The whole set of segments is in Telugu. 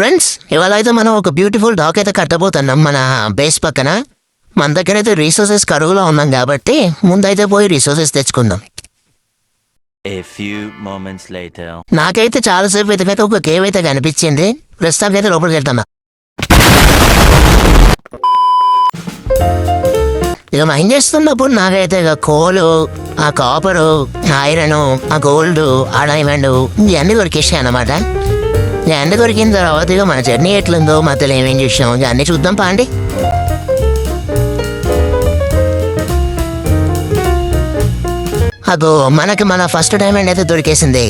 ఫ్రెండ్స్, ఇవాళ అయితే మనం ఒక బ్యూటిఫుల్ డాక్ అయితే కట్టబోతున్నాం మన బేస్ పక్కన. మన దగ్గర అయితే రీసోర్సెస్ కరువులో ఉన్నాం కాబట్టి ముందైతే పోయి రీసోర్సెస్ తెచ్చుకుందాం. నాకైతే చాలాసేపు వెతికైతే ఒక కేవ్ అయితే కనిపించింది. ప్రస్తుతానికి అయితే లోపలికి వెళ్తున్నా. ఇక మైన్ చేస్తున్నప్పుడు నాకైతే ఇక కోలు, ఆ కాపరు, ఐరన్, ఆ గోల్డ్, ఆ డైమండ్ ఇవన్నీ దొరికేసాయి అన్నమాట. ఇవన్నీ దొరికిన తర్వాత ఇక మన జర్నీ ఎట్లుందో, మధ్యలో ఏమేం చూసాం ఇవన్నీ చూద్దాం పాండి. అదో మనకి మన ఫస్ట్ డైమండ్ అయితే దొరికేసింది.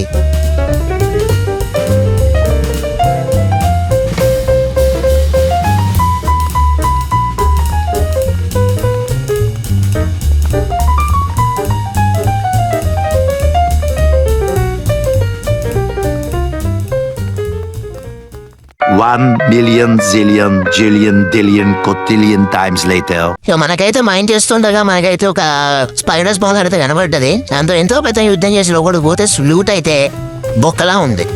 One million zillion jillion dillion cotillion times later. మనకైతే మైండ్ చేస్తుండగా మనకైతే ఒక స్పైడర్ స్పాన్ అయితే కనబడ్డది. దాంతో ఎంతో పెద్ద యుద్ధం చేసి లోపల పోతే లూట్ అయితే బొక్కలా ఉంది.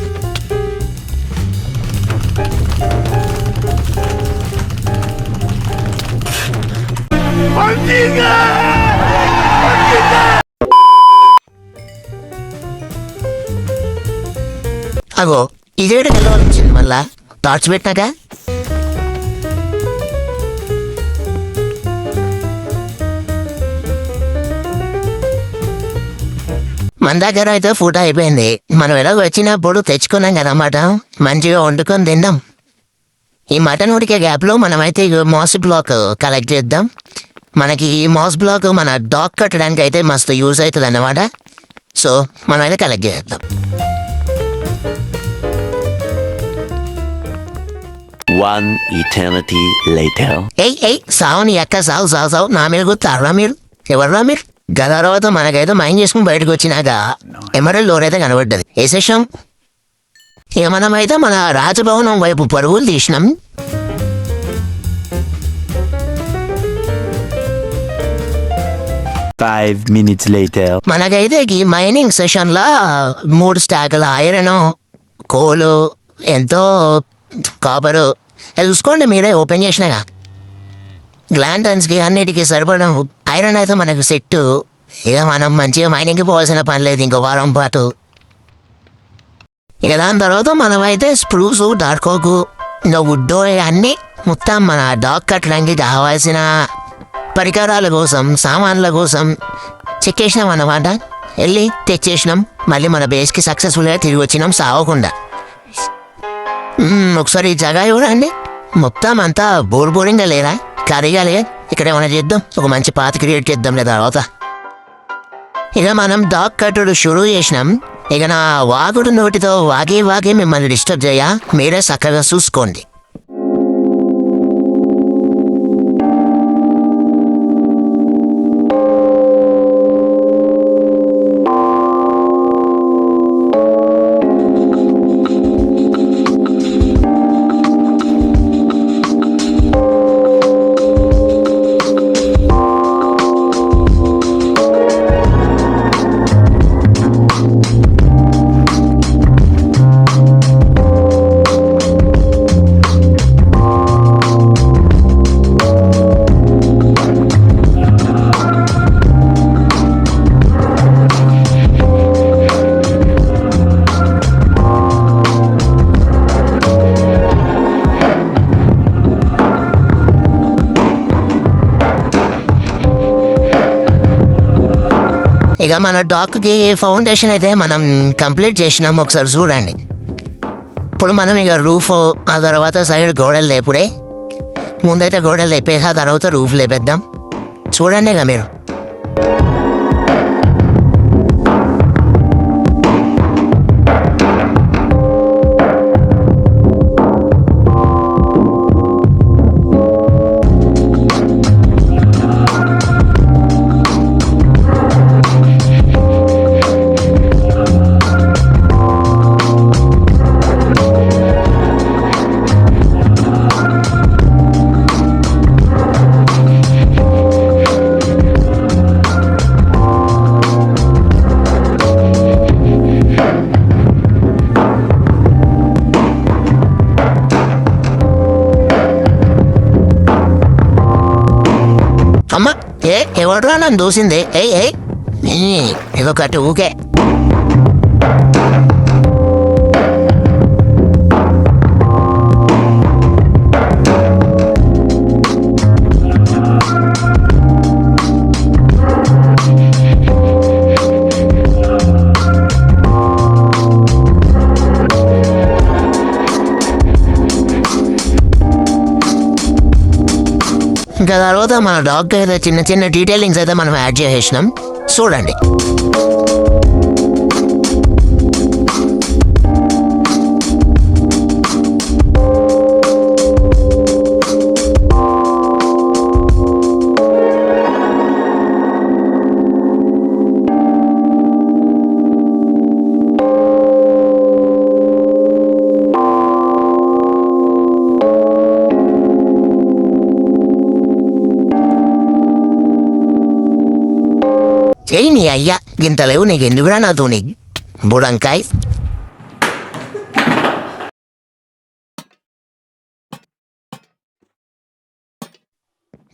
అగో ఇదేట వెళ్ళవచ్చింది మళ్ళా టార్చ్ పెట్టినాక. మన దగ్గర అయితే ఫుడ్ అయిపోయింది. మనం ఎలా వచ్చినప్పుడు తెచ్చుకున్నాం కదన్నమాట, మంచిగా వండుకొని తిందాం. ఈ మటన్ ఉడికే గ్యాప్లో మనమైతే మాస్ బ్లాక్ కలెక్ట్ చేద్దాం. మనకి ఈ మాస్ బ్లాక్ మన డాగ్ కట్టడానికి అయితే మస్తు యూజ్ అవుతుంది అన్నమాట. సో మనమైతే కలెక్ట్ చేద్దాం. One eternity later. సావుని ఎక్క సావు నా మీద గుర్తారా మీరు? ఎవర్రా మీరు? గత తర్వాత మనకైతే మైండ్ చేసుకుని బయటకు వచ్చినాక ఎమరల్ లోర్ అయితే కనబడ్డది. వేసేసాం. ఇక మనమైతే మన రాజభవనం వైపు పరుగులు తీసినాం. Five minutes later. మనకైతే ఈ మైనింగ్ సెషన్ లా 3 స్టాకుల ఐరన్, కోలు, ఎంతో కాపరు చూసుకోండి మీరే ఓపెన్ చేసినాగా. గ్లాంటన్స్కి అన్నిటికీ సరిపడం ఐరన్ అయితే మనకు సెట్టు. ఇక మనం మంచిగా మైనింగ్కి పోవాల్సిన పని లేదు ఇంకో వారం పాటు. ఇక దాని తర్వాత మనమైతే స్ప్రూస్, డార్కోకు, ఇంకా వుడ్డో అన్నీ మొత్తం మన డాగ్ కట్టడానికి కావాల్సిన పరికరాల కోసం, సామాన్ల కోసం చెక్కేసినాం అన్నమాట. వెళ్ళి తెచ్చేసినాం. మళ్ళీ మన బేస్కి సక్సెస్ఫుల్గా తిరిగి వచ్చినాం సావకుండా. ఒకసారి ఈ జగా చూడండి, మొత్తం అంతా బోరింగ్గా లేరా, ఖాళీగా లే. ఇక్కడ ఏమైనా చేద్దాం, ఒక మంచి పాత క్రియేట్ చేద్దాం లేదా తర్వాత. ఇక మనం డాగ్ కట్టుడు షురూ చేసినాం. ఇక నా వాగుడు నోటితో వాగి మిమ్మల్ని డిస్టర్బ్ చేయ, మీరే చక్కగా చూసుకోండి. ఇక మన డాక్కి ఫౌండేషన్ అయితే మనం కంప్లీట్ చేసినాం. ఒకసారి చూడండి. ఇప్పుడు మనం ఇక రూఫ్, ఆ తర్వాత సైడ్ గోడలు లేపుడే. ముందైతే గోడలు లేపేసి ఆ తర్వాత రూఫ్ లేపేద్దాం. చూడండి ఇక మీరు. ఎవడ్రా నన్ను దూసింది? ఇదొకటి ఊకే. ఇంకా తర్వాత మన డాగ్ అయితే చిన్న చిన్న డీటెయిలింగ్స్ అయితే మనం యాడ్ చేసేసినాం. చూడండి. చెయ్యి నీ అయ్యా, గింత లేవు నీకు ఎందుకురా నాతో నీ బుడంకాయ్.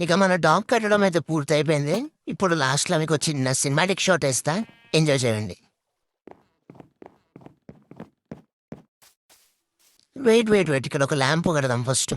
ఇక మన డాగ్ కట్టడం అయితే పూర్తి అయిపోయింది. ఇప్పుడు లాస్ట్లో మీకు చిన్న సినిమాటిక్ షాట్ వేస్తా, ఎంజాయ్ చేయండి. వెయిట్ ఇక్కడ ఒక ల్యాంప్ కడదాం ఫస్ట్.